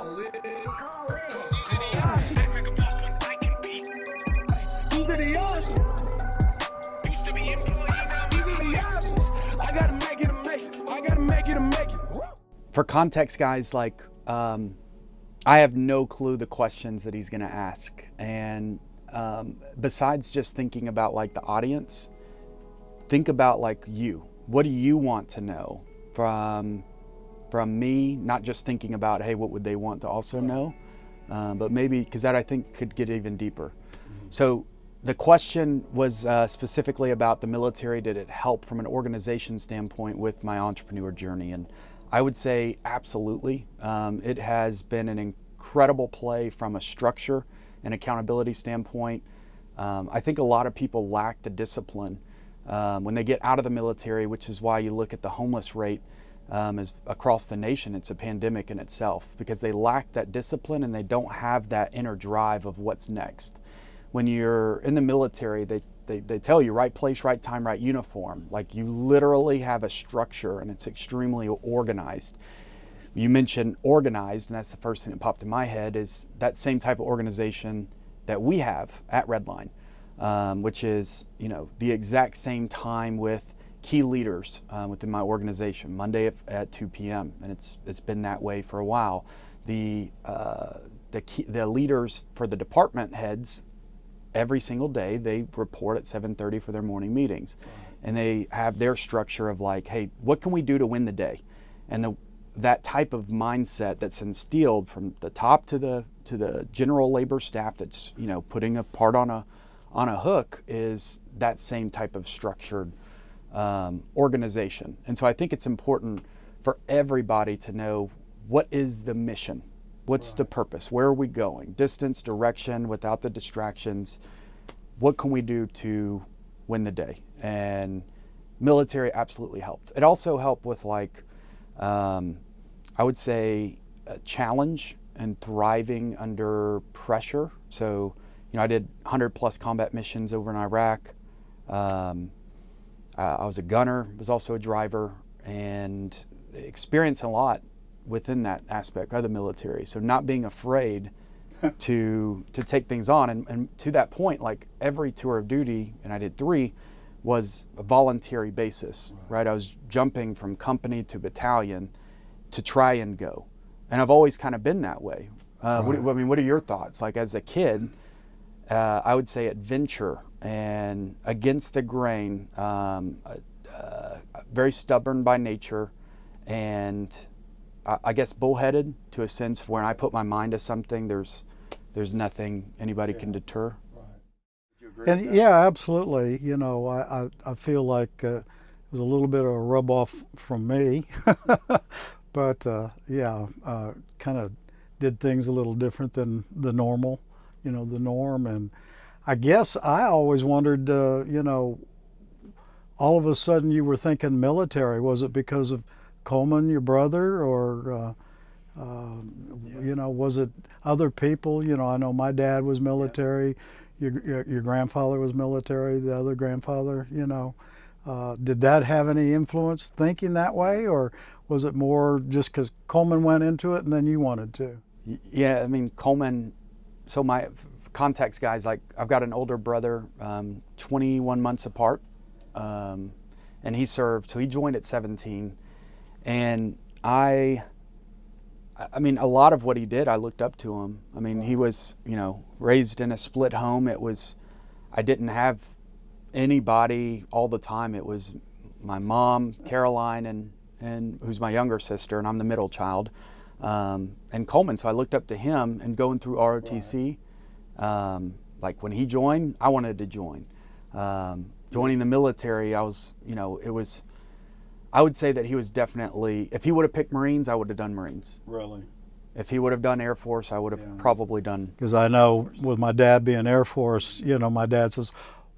Colin. These are the options. Used to be employee. These are the options. I gotta make it to make it. I gotta make it to make it. For context, guys, like I have no clue the questions that he's going to ask, and besides just thinking about like the audience, think about like you. What do you want to know from me? Not just thinking about, hey, what would they want to also know, but maybe, because that I think could get even deeper. So the question was specifically about the military. Did it help from an organization standpoint with my entrepreneur journey? And I would say absolutely. It has been an incredible play from a structure and accountability standpoint. I think a lot of people lack the discipline when they get out of the military, which is why you look at the homeless rate as across the nation. It's a pandemic in itself, because they lack that discipline and they don't have that inner drive of what's next. When you're in the military, they tell you right place, right time, right uniform. Like, you literally have a structure and it's extremely organized. You mentioned organized, and that's the first thing that popped in my head, is that same type of organization that we have at Redline, which is, you know, the exact same time with key leaders within my organization, Monday at 2 p.m. And it's been that way for a while. The leaders for the department heads, every single day they report at 7:30 for their morning meetings. And they have their structure of like, hey, what can we do to win the day? And that type of mindset that's instilled from the top to the general labor staff that's, you know, putting a part on a hook, is that same type of structured organization. And so I think it's important for everybody to know, what is the mission? What's the purpose? Where are we going? Distance, direction, without the distractions. What can we do to win the day? And military absolutely helped. It also helped with like, I would say, a challenge and thriving under pressure. So, you know, I did 100+ combat missions over in Iraq. I was a gunner, was also a driver, and experienced a lot within that aspect of the military. So not being afraid to take things on, and to that point, like every tour of duty, and I did 3, was a voluntary basis, right? I was jumping from company to battalion to try and go, and I've always kind of been that way. What are your thoughts? Like, as a kid, I would say adventure and against the grain, very stubborn by nature, and I guess bullheaded to a sense. When I put my mind to something, there's nothing anybody can deter. Right. And yeah, absolutely. You know, I feel like it was a little bit of a rub off from me, but kind of did things a little different than the normal, you know, the norm. And I guess I always wondered, you know, all of a sudden you were thinking military. Was it because of Coleman, your brother, or you know, was it other people? You know, I know my dad was military. Your grandfather was military. The other grandfather, you know, did that have any influence thinking that way, or was it more just because Coleman went into it and then you wanted to? Yeah, I mean, Coleman. So my context, guys, like, I've got an older brother, 21 months apart, and he served. So he joined at 17. And I mean, a lot of what he did, I looked up to him. I mean, he was, you know, raised in a split home. I didn't have anybody all the time. It was my mom, Caroline, and who's my younger sister, and I'm the middle child, and Coleman. So I looked up to him, and going through ROTC, like when he joined, I wanted to join. Joining the military, I was, you know, I would say that he was definitely, if he would have picked Marines, I would have done Marines. Really? If he would have done Air Force, I would have probably done. Because I know with my dad being Air Force, you know, my dad says,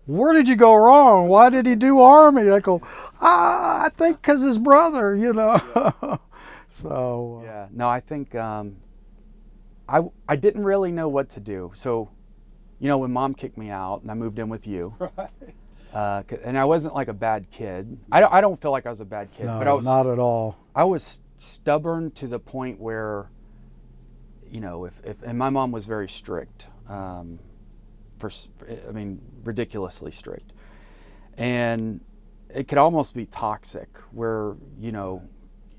where did you go wrong? Why did he do Army? I go, I think because his brother, you know. Yeah. So. Yeah, no, I think I didn't really know what to do. So, you know, when Mom kicked me out and I moved in with you. Right. And I wasn't like a bad kid. I don't feel like I was a bad kid, no, but I was not at all. I was stubborn to the point where you know, if and my mom was very strict, ridiculously strict, and it could almost be toxic. Where, you know,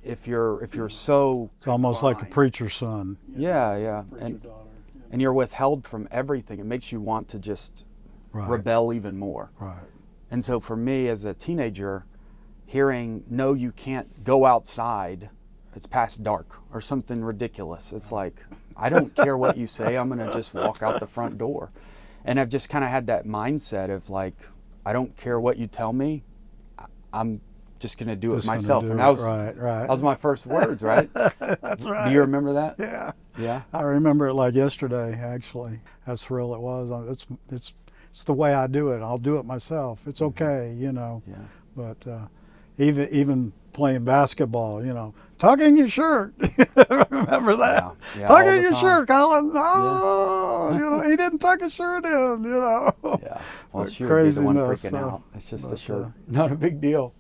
if you're so It's almost like a preacher's son. yeah, Preacher daughter. and you're withheld from everything, it makes you want to just rebel even more. Right. And so for me as a teenager, hearing, no, you can't go outside, it's past dark, or something ridiculous. It's like, I don't care what you say, I'm gonna just walk out the front door. And I've just kind of had that mindset of like, I don't care what you tell me, I'm just gonna do it myself. And that was my first words, right? That's right. Do you remember that? Yeah. Yeah. I remember it like yesterday, actually. How surreal it was. It's the way I do it. I'll do it myself. It's okay, you know. Yeah. But even playing basketball, you know, tuck in your shirt. Remember that? Yeah, tuck all in the your time. shirt, Colin. Oh, you know, he didn't tuck his shirt in, you know. Yeah. Well, she would be the one freaking out. It's just a shirt. Not a big deal.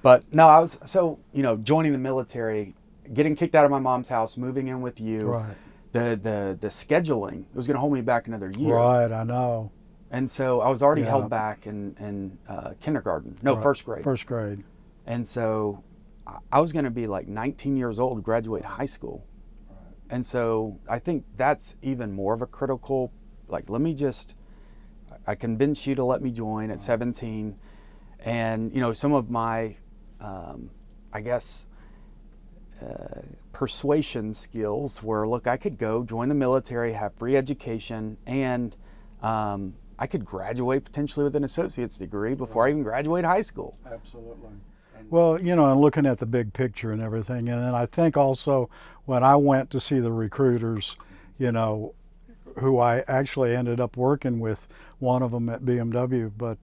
But no, I was, so, you know, joining the military, getting kicked out of my mom's house, moving in with you. Right. The scheduling, it was going to hold me back another year. Right, I know. And so I was already held back in kindergarten. No, first grade. First grade. And so I was going to be like 19 years old, graduate high school. Right. And so I think that's even more of a critical, like, I convinced you to let me join at 17. And, you know, some of my, I guess, persuasion skills were, look, I could go join the military, have free education, and I could graduate potentially with an associate's degree before I even graduate high school. Absolutely. Well, you know, and looking at the big picture and everything, and then I think also when I went to see the recruiters, you know, who I actually ended up working with, one of them at BMW, but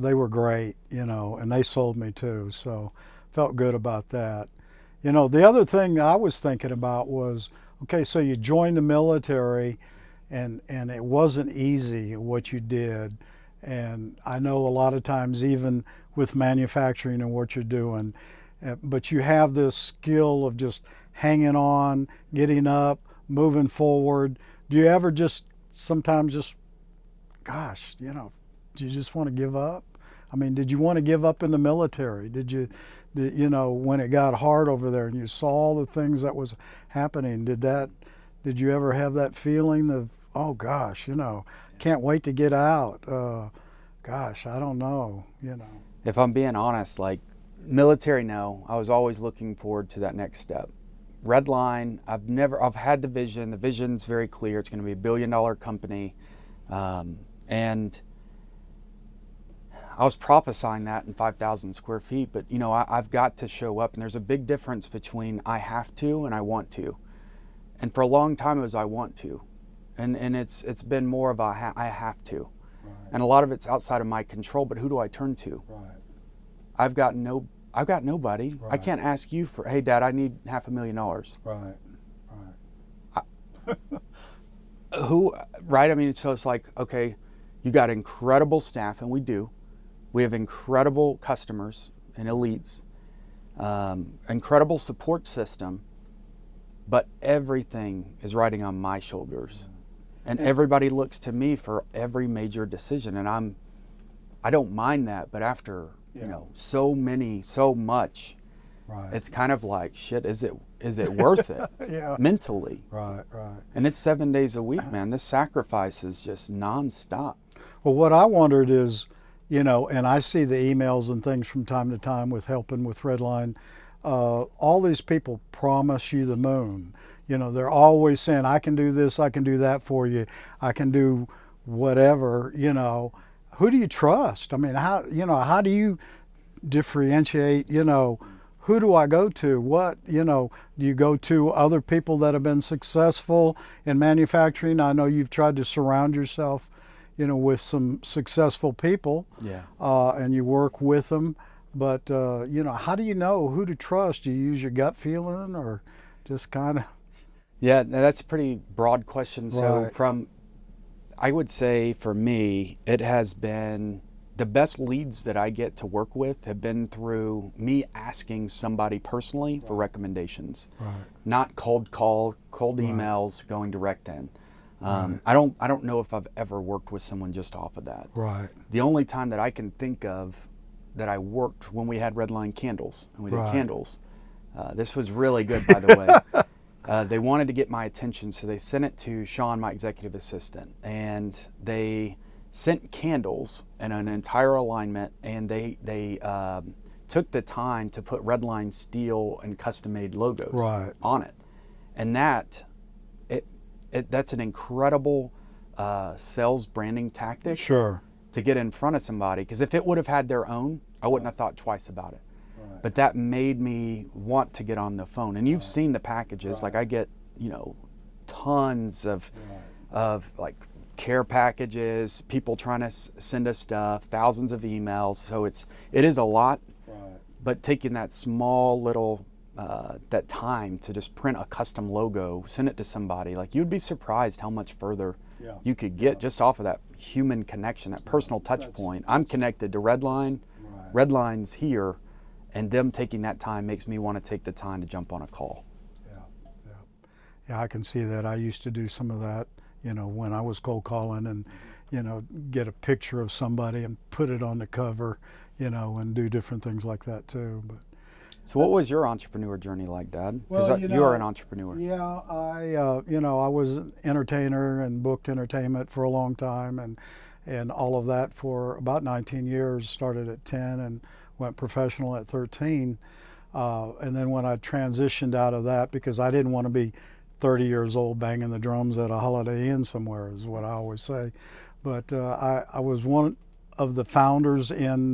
they were great, you know, and they sold me too, so felt good about that. You know, the other thing I was thinking about was, okay, so you joined the military, and it wasn't easy what you did. And I know a lot of times, even with manufacturing and what you're doing, but you have this skill of just hanging on, getting up, moving forward. Do you ever just sometimes just, gosh, you know, do you just want to give up? I mean, did you want to give up in the military? Did you know, when it got hard over there and you saw all the things that was happening, did you ever have that feeling of, oh gosh, you know, can't wait to get out? Gosh, I don't know, you know. If I'm being honest, like, military, no. I was always looking forward to that next step. Redline, I've had the vision. The vision's very clear. It's going to be $1 billion company. And I was prophesying that in 5,000 square feet, but, you know, I've got to show up, and there's a big difference between I have to and I want to. And for a long time it was I want to. And it's been more of I have to. Right. And a lot of it's outside of my control, but who do I turn to? Right. I've got nobody. Right. I can't ask you for, hey, Dad, I need $500,000. Right. Right? I mean, so it's like, okay, you got incredible staff, and we do. We have incredible customers and elites, incredible support system, but everything is riding on my shoulders. And everybody looks to me for every major decision, and I don't mind that, but after, you know, so much, Right. it's kind of like, shit, is it worth it? Yeah. Mentally. Right. And it's 7 days a week, man. This sacrifice is just nonstop. Well, what I wondered is, you know, and I see the emails and things from time to time with helping with Redline, all these people promise you the moon. You know, they're always saying, I can do this, I can do that for you, I can do whatever, you know. Who do you trust? I mean, how do you differentiate, you know, who do I go to? What, you know, do you go to other people that have been successful in manufacturing? I know you've tried to surround yourself, you know, with some successful people, and you work with them. But, you know, how do you know who to trust? Do you use your gut feeling, or just kind of? Yeah, that's a pretty broad question. So I would say for me, it has been the best leads that I get to work with have been through me asking somebody personally for recommendations. Right. Not cold cold emails going direct in. I don't know if I've ever worked with someone just off of that. Right. The only time that I can think of that I worked when we had Redline candles and we did candles. This was really good, by the way. They wanted to get my attention, so they sent it to Sean, my executive assistant, and they sent candles in an entire alignment, and they took the time to put Redline Steel and custom-made logos on it, and that's an incredible sales branding tactic. Sure. To get in front of somebody, because if it would have had their own, I wouldn't have thought twice about it. But that made me want to get on the phone. And you've seen the packages. Like I get, tons of like care packages, people trying to send us stuff, thousands of emails. So it is a lot. But taking that small little that time to just print a custom logo, send it to somebody, like you'd be surprised how much further you could get just off of that human connection, that personal touch point. I'm connected to Redline, Redline's here, and them taking that time makes me want to take the time to jump on a call. Yeah, I can see that. I used to do some of that, when I was cold calling, and get a picture of somebody and put it on the cover, and do different things like that too. But so what was your entrepreneur journey like, Dad? Because well, you are an entrepreneur. Yeah, I was an entertainer and booked entertainment for a long time, and all of that for about 19 years. Started at 10 and went professional at 13. And then when I transitioned out of that, because I didn't want to be 30 years old banging the drums at a Holiday Inn somewhere, is what I always say. But I was one of the founders in,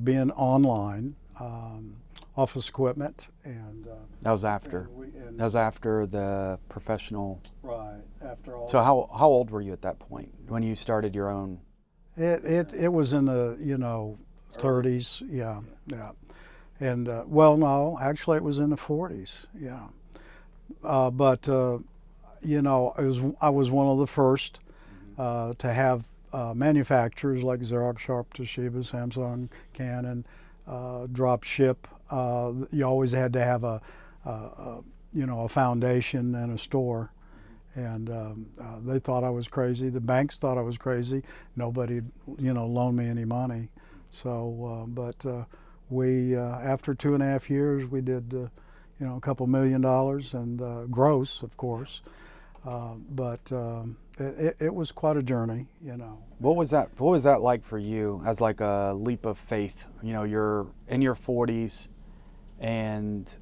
being online. Office equipment, and that was after. That was after the professional. Right after all. So how old were you at that point when you started your own? It was in the 30s. Yeah. And no, actually it was in the 40s. Yeah. But I was one of the first to have manufacturers like Xerox, Sharp, Toshiba, Samsung, Canon. Drop ship. You always had to have a foundation and a store, and they thought I was crazy. The banks thought I was crazy. Nobody, loaned me any money. So, we after 2.5 years, we did, a couple $1 million, and gross, of course. It was quite a journey, What was that like for you as like a leap of faith? You're in your 40s and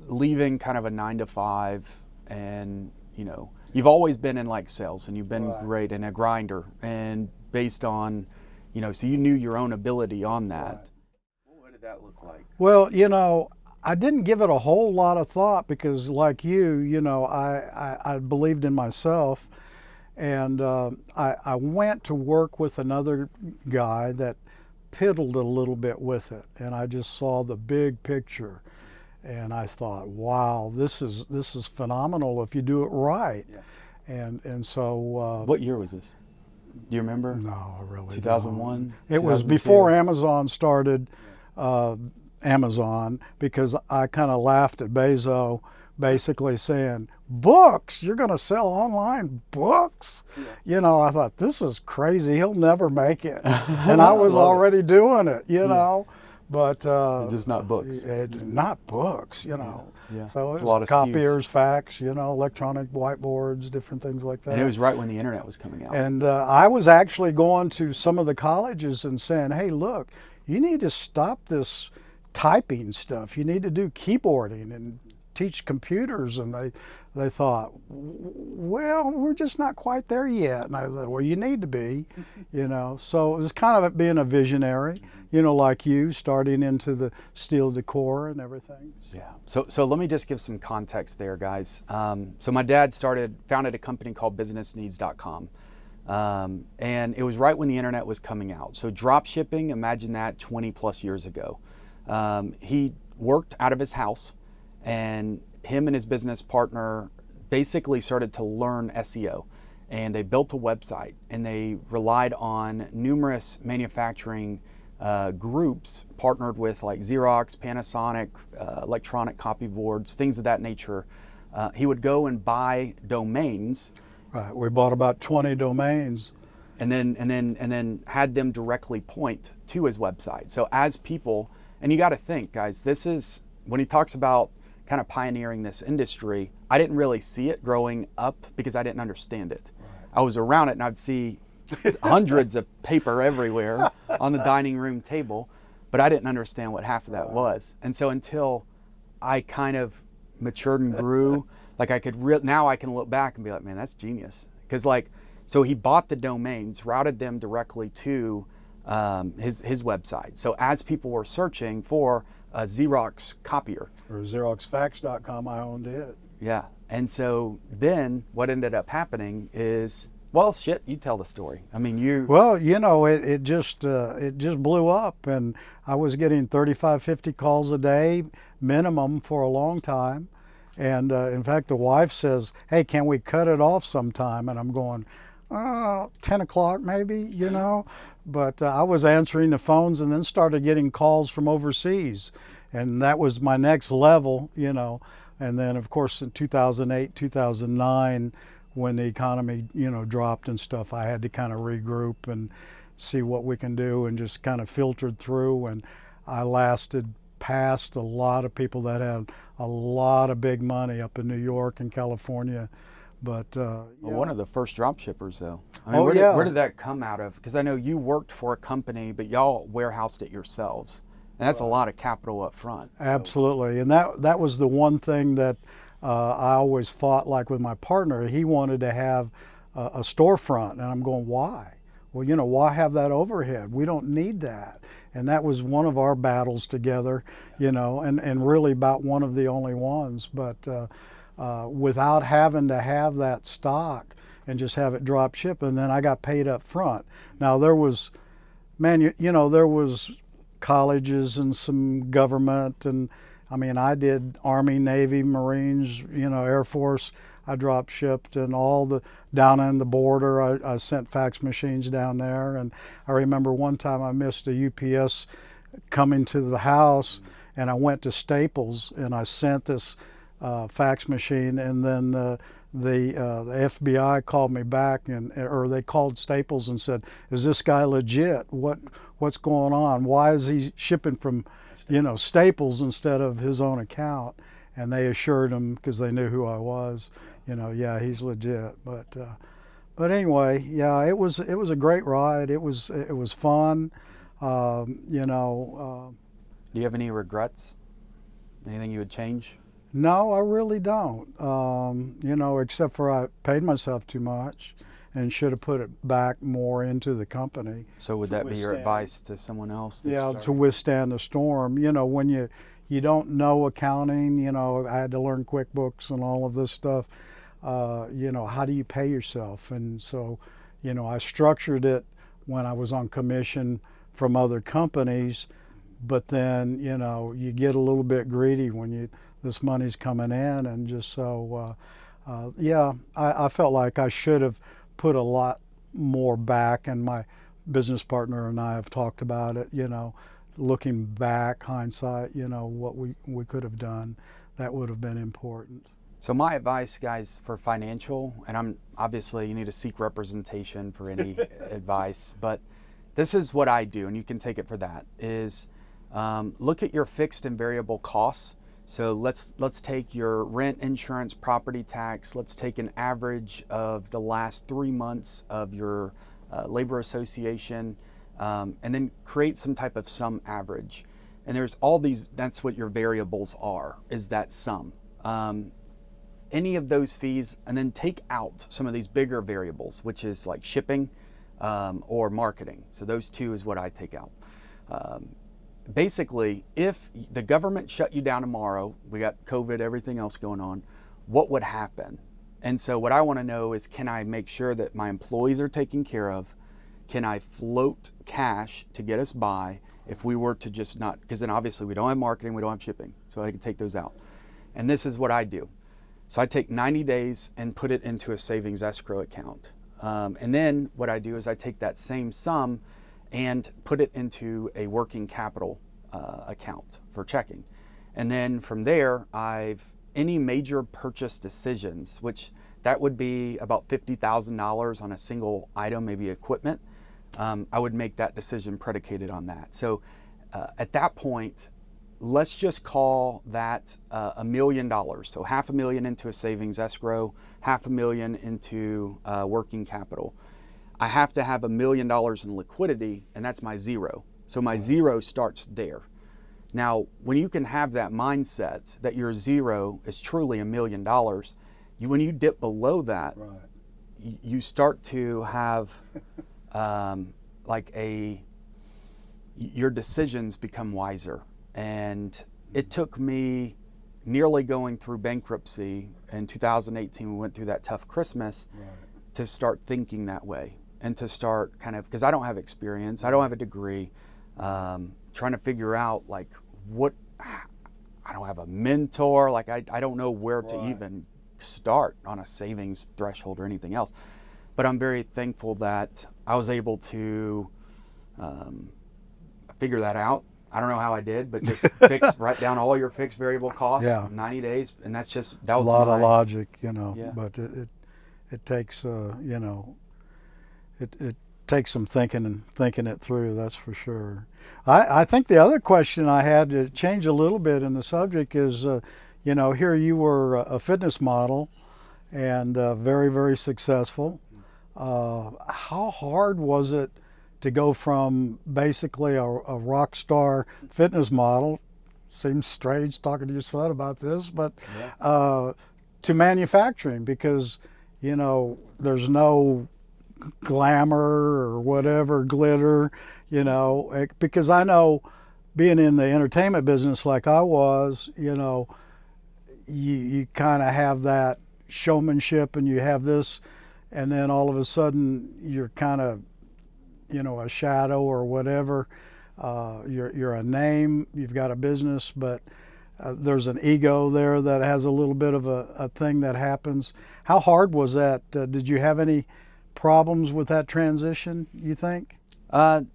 leaving kind of a 9-to-5, and you've always been in like sales, and you've been great and a grinder, and based on, so you knew your own ability on that. What did that look like? Well, I didn't give it a whole lot of thought because, like you, I believed in myself, and I went to work with another guy that piddled a little bit with it, and I just saw the big picture, and I thought, wow, this is phenomenal if you do it right. And so. What year was this? Do you remember? No, I really 2001? It was before Amazon started. Amazon, because I kind of laughed at Bezos basically saying, books, you're going to sell online books? I thought, this is crazy, he'll never make it. And I was already doing it, but just not books. Not books, So it a lot was of copiers, fax, electronic whiteboards, different things like that. And it was right when the internet was coming out. And I was actually going to some of the colleges and saying, hey, look, you need to stop this typing stuff. You need to do keyboarding and teach computers. And they thought, well, we're just not quite there yet. And I thought, well, you need to be, So it was kind of being a visionary, like you, starting into the steel decor and everything. Yeah. So let me just give some context there, guys. So my dad founded a company called businessneeds.com. And it was right when the internet was coming out. So drop shipping, imagine that 20 plus years ago. He worked out of his house, and him and his business partner basically started to learn SEO, and they built a website, and they relied on numerous manufacturing groups partnered with like Xerox, Panasonic, electronic copy boards, things of that nature, he would go and buy domains. Right. We bought about 20 domains. And then had them directly point to his website. So as people, and you got to think, guys, this is when he talks about kind of pioneering this industry. I didn't really see it growing up because I didn't understand it. Right. I was around it and I'd see hundreds of paper everywhere on the dining room table, but I didn't understand what half of that was. And so until I kind of matured and grew, like I could now I can look back and be like, man, that's genius. Because so he bought the domains, routed them directly to his website. So as people were searching for a Xerox copier. Or XeroxFax.com, I owned it. Yeah. And so then what ended up happening is, well, shit, you tell the story. I mean, Well, it just blew up, and I was getting 35, 50 calls a day minimum for a long time. And in fact, the wife says, hey, can we cut it off sometime? And I'm going, 10 o'clock maybe, But I was answering the phones and then started getting calls from overseas. And that was my next level, And then, of course, in 2008, 2009, when the economy, dropped and stuff, I had to kind of regroup and see what we can do and just kind of filtered through. And I lasted past a lot of people that had a lot of big money up in New York and California. But well, one of the first drop shippers, though. I mean, where did that come out of? Because I know you worked for a company, but y'all warehoused it yourselves, and that's a lot of capital up front. So. Absolutely, and that was the one thing that I always fought. Like with my partner, he wanted to have a storefront, and I'm going, why? Well, why have that overhead? We don't need that. And that was one of our battles together, and really about one of the only ones. But without having to have that stock and just have it drop ship, and then I got paid up front. Now there was, there was colleges and some government, and I mean I did Army, Navy, Marines, Air Force. I drop shipped, and down on the border, I sent fax machines down there. And I remember one time I missed a UPS coming to the house, and I went to Staples and I sent this fax machine, and then the FBI called me back, or they called Staples and said, "Is this guy legit? What's going on? Why is he shipping from, Staples instead of his own account?" And they assured him, because they knew who I was, yeah, he's legit. But anyway, yeah, it was a great ride. It was fun. Do you have any regrets? Anything you would change? No, I really don't. Except for I paid myself too much and should have put it back more into the company. So would that be your advice to someone else? Yeah, to withstand the storm. When you don't know accounting, I had to learn QuickBooks and all of this stuff. How do you pay yourself? And so, I structured it when I was on commission from other companies, but then, you get a little bit greedy when this money's coming in, and just so, I felt like I should have put a lot more back, and my business partner and I have talked about it, looking back, hindsight, what we could have done, that would have been important. So my advice, guys, for financial, and obviously you need to seek representation for any advice, but this is what I do, and you can take it for that, is look at your fixed and variable costs. So let's take your rent, insurance, property tax. Let's take an average of the last 3 months of your labor association, and then create some type of sum average. And there's all these, that's what your variables are, is that sum. Any of those fees, and then take out some of these bigger variables, which is like shipping or marketing. So those two is what I take out. Basically, if the government shut you down tomorrow, we got COVID, everything else going on, what would happen? And so what I want to know is, can I make sure that my employees are taken care of? Can I float cash to get us by if we were to just not, because then obviously we don't have marketing, we don't have shipping, so I can take those out. And this is what I do. So I take 90 days and put it into a savings escrow account. And then what I do is I take that same sum and put it into a working capital account for checking. And then from there, I've any major purchase decisions, which that would be about $50,000 on a single item, maybe equipment, I would make that decision predicated on that. So at that point, let's just call that $1 million. So $500,000 into a savings escrow, $500,000 into working capital. I have to have $1 million in liquidity, and that's my zero. So my zero starts there. Now, when you can have that mindset that your zero is truly $1 million, when you dip below that, you start to have your decisions become wiser. And it took me nearly going through bankruptcy in 2018. We went through that tough Christmas to start thinking that way, and to start kind of, because I don't have experience, I don't have a degree, trying to figure out like I don't have a mentor, like I don't know where to even start on a savings threshold or anything else. But I'm very thankful that I was able to figure that out. I don't know how I did, but just write down all your fixed variable costs, 90 days, and that was a lot of logic, but it takes, it takes some thinking and thinking it through, that's for sure. I think the other question I had to change a little bit in the subject is, here you were a fitness model and very, very successful. How hard was it to go from basically a rock star fitness model, seems strange talking to your son about this, but to manufacturing? Because, there's no glamour or whatever, glitter, because I know being in the entertainment business like I was, you kind of have that showmanship and you have this, and then all of a sudden you're kind of, a shadow or whatever. You're a name, you've got a business, but there's an ego there that has a little bit of a thing that happens. How hard was that? Did you have any problems with that transition, you think? No,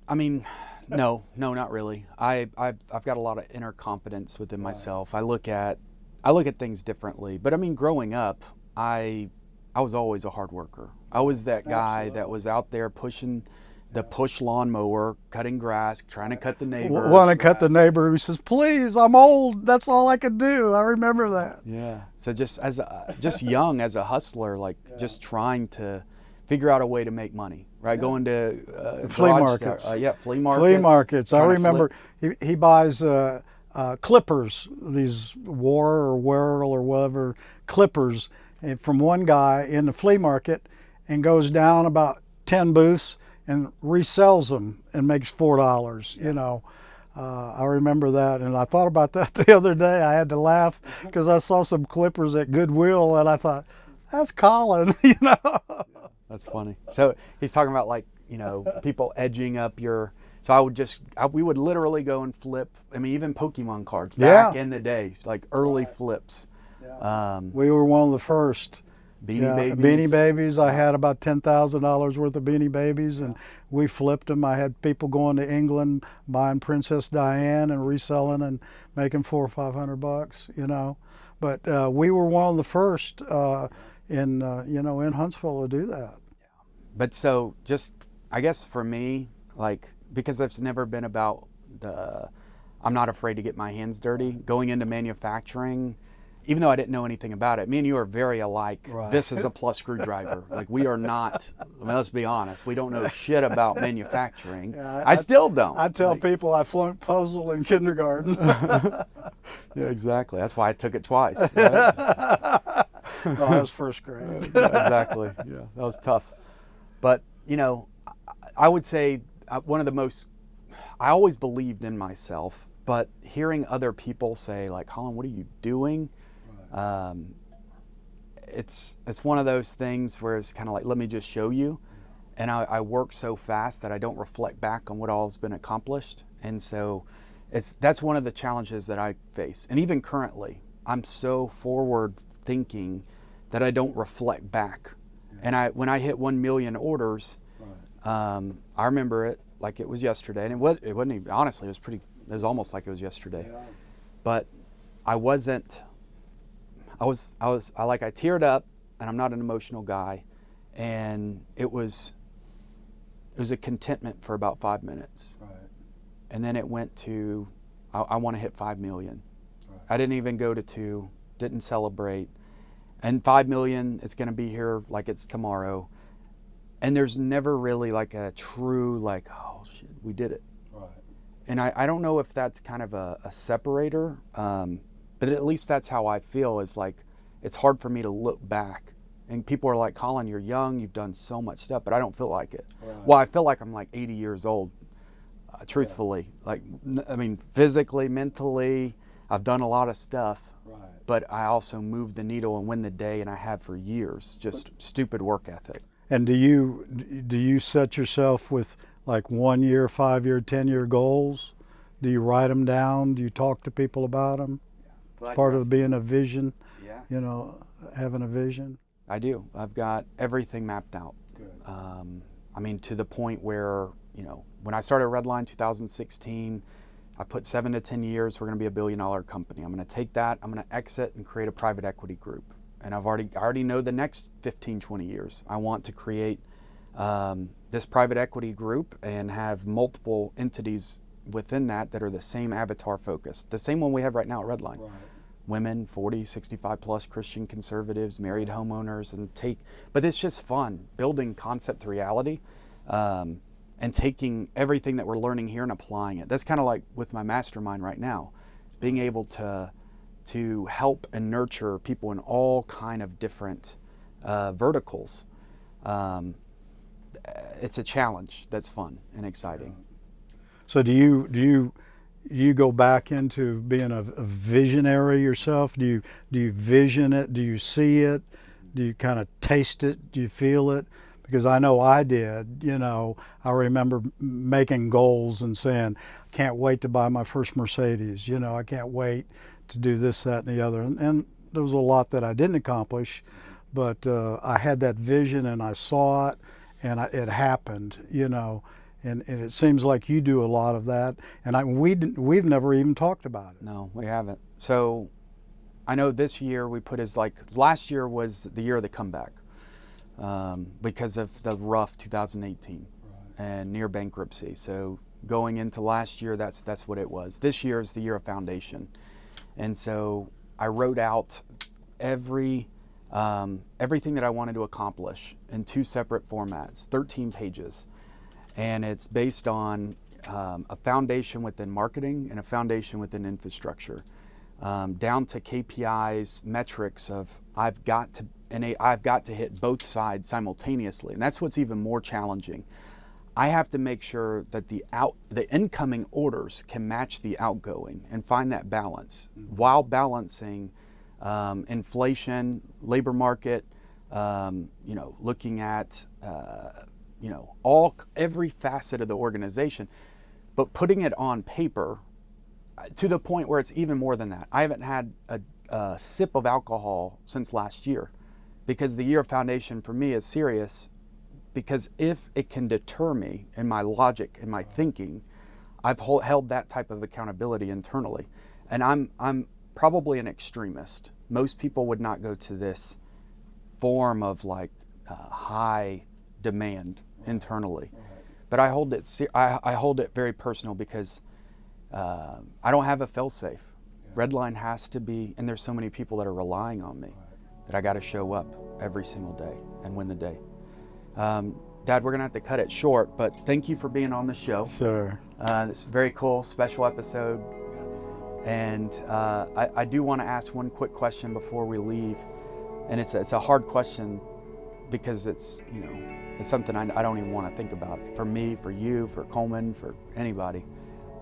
not really. I've got a lot of inner confidence within myself. I look at things differently. But growing up, I was always a hard worker. I was that guy that was out there pushing the push lawnmower, cutting grass, trying to cut the neighbor. Want to cut the neighbor who says, "Please, I'm old. That's all I can do." I remember that. Yeah. So just young as a hustler, just trying to figure out a way to make money, right? Going to flea markets. Flea markets. Flea markets. I remember he buys clippers, these War or Whirl or whatever clippers, from one guy in the flea market, and goes down about 10 booths and resells them and makes $4. I remember that, and I thought about that the other day. I had to laugh because I saw some clippers at Goodwill, and I thought, that's Colin. That's funny. So he's talking about people edging up your. So we would literally go and flip. Even Pokemon cards back in the day, like early flips. We were one of the first. Beanie Babies. I had about $10,000 worth of Beanie Babies, and we flipped them. I had people going to England buying Princess Diane and reselling and making $400 or $500. But we were one of the first in Huntsville to do that. But so I guess for me, because it's never been about I'm not afraid to get my hands dirty. Going into manufacturing, even though I didn't know anything about it, me and you are very alike. Right. This is a plus screwdriver. We are not, let's be honest, we don't know shit about manufacturing. Yeah, I still don't. I tell people I flunked puzzle in kindergarten. Yeah, exactly. That's why I took it twice. Right? That was first grade. Yeah, exactly. Yeah, that was tough. But, I would say one of the most, I always believed in myself, but hearing other people say, Colin, what are you doing? It's one of those things where it's kind of let me just show you. And I work so fast that I don't reflect back on what all has been accomplished. And so that's one of the challenges that I face. And even currently, I'm so forward thinking that I don't reflect back. And when I hit 1 million orders, I remember it like it was yesterday. And it wasn't even, honestly, it was almost like it was yesterday. Yeah. But I wasn't I teared up, and I'm not an emotional guy, and it was a contentment for about 5 minutes. Right. And then it went to, I want to hit 5 million. Right. I didn't even go to 2, didn't celebrate. And 5 million, it's going to be here like it's tomorrow. And there's never really like a true, like, oh shit, we did it. Right. And I don't know if that's kind of a separator, but at least that's how I feel. Is like, it's hard for me to look back. And people are like, Colin, you're young, you've done so much stuff, but I don't feel like it. Right. Well, I feel like I'm like 80 years old, truthfully. Yeah. Like, I mean, physically, mentally, I've done a lot of stuff. Right. But I also move the needle and win the day, and I have for years. Just stupid work ethic. And do you set yourself with like 1 year, 5 year, 10-year goals? Do you write them down? Do you talk to people about them? Yeah. It's part of being a vision. Yeah. You know, having a vision. I do. I've got everything mapped out. Good. I mean, to the point where, you know, when I started Redline 2016, I put 7 to 10 years, we're going to be $1 billion company. I'm going to take that, I'm going to exit and create a private equity group. And I already know the next 15, 20 years. I want to create this private equity group and have multiple entities within that are the same avatar focused. The same one we have right now at Redline. Right. Women, 40, 65 plus Christian conservatives, married homeowners, but it's just fun, building concept to reality. And taking everything that we're learning here and applying it. That's kind of like with my mastermind right now, being able to help and nurture people in all kind of different verticals. It's a challenge that's fun and exciting. So do you go back into being a visionary yourself? Do you vision it? Do you see it? Do you kind of taste it? Do you feel it? Because I know I did, you know, I remember making goals and saying, I can't wait to buy my first Mercedes, you know, I can't wait to do this, that, and the other. And there was a lot that I didn't accomplish, but I had that vision and I saw it and it happened, you know, and it seems like you do a lot of that. And we've never even talked about it. No, we haven't. So I know this year we put as like, last year was the year of the comeback. Because of the rough 2018 and near bankruptcy. So going into last year, that's what it was. This year is the year of foundation. And so I wrote out everything that I wanted to accomplish in 2 separate formats, 13 pages. And it's based on a foundation within marketing and a foundation within infrastructure, down to KPIs, metrics of I've got to hit both sides simultaneously, and that's what's even more challenging. I have to make sure that the incoming orders can match the outgoing and find that balance while balancing inflation, labor market, you know, looking at you know, every facet of the organization, but putting it on paper to the point where it's even more than that. I haven't had a sip of alcohol since last year, because the year of foundation for me is serious, because if it can deter me in my logic and my thinking, I've held that type of accountability internally. And I'm probably an extremist. Most people would not go to this form of like high demand internally. But I hold it very personal, because I don't have a fail-safe. Redline has to be, and there's so many people that are relying on me that I got to show up every single day and win the day. Dad, we're gonna have to cut it short, but thank you for being on the show. Sure. It's a very cool, special episode. And I do want to ask one quick question before we leave. And it's a hard question, because it's, you know, it's something I don't even want to think about. For me, for you, for Coleman, for anybody.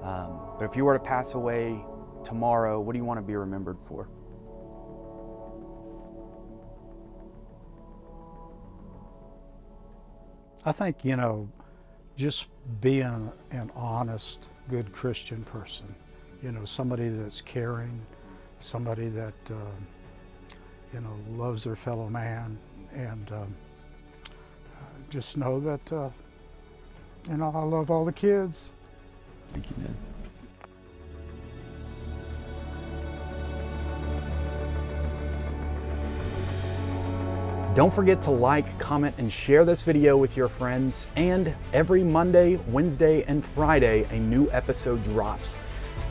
But if you were to pass away tomorrow, what do you want to be remembered for? I think, you know, just being an honest, good Christian person, you know, somebody that's caring, somebody that, you know, loves their fellow man, and just know that, you know, I love all the kids. Thank you, Dad. Don't forget to like, comment, and share this video with your friends. And every Monday, Wednesday, and Friday, a new episode drops.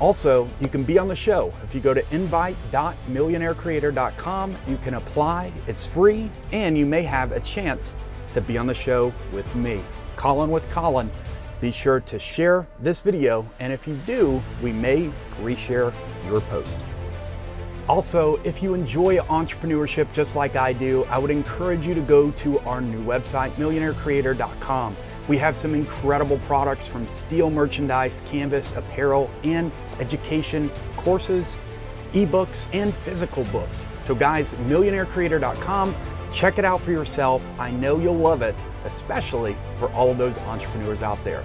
Also, you can be on the show. If you go to invite.millionairecreator.com, you can apply, it's free, and you may have a chance to be on the show with me, Colin with Colin. Be sure to share this video, and if you do, we may reshare your post. Also, if you enjoy entrepreneurship just like I do, I would encourage you to go to our new website, millionairecreator.com. We have some incredible products from steel merchandise, canvas, apparel, and education courses, ebooks, and physical books. So guys, millionairecreator.com, check it out for yourself. I know you'll love it, especially for all of those entrepreneurs out there.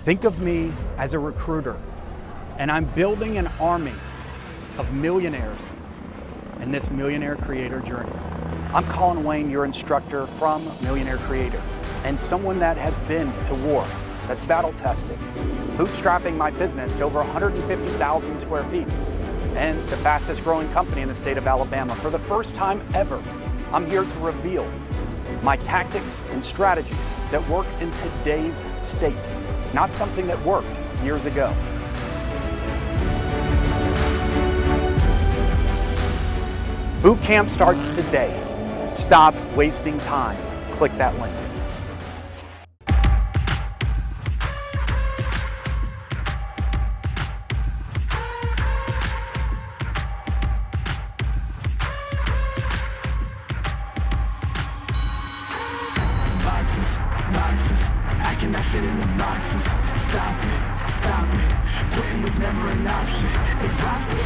Think of me as a recruiter, and I'm building an army of millionaires in this Millionaire Creator journey. I'm Colin Wayne, your instructor from Millionaire Creator, and someone that has been to war, that's battle tested, bootstrapping my business to over 150,000 square feet, and the fastest growing company in the state of Alabama. For the first time ever, I'm here to reveal my tactics and strategies that work in today's state, not something that worked years ago. Boot camp starts today. Stop wasting time. Click that link. Boxes, I cannot fit in the boxes. Stop it, quitting was never an option. Exhausted,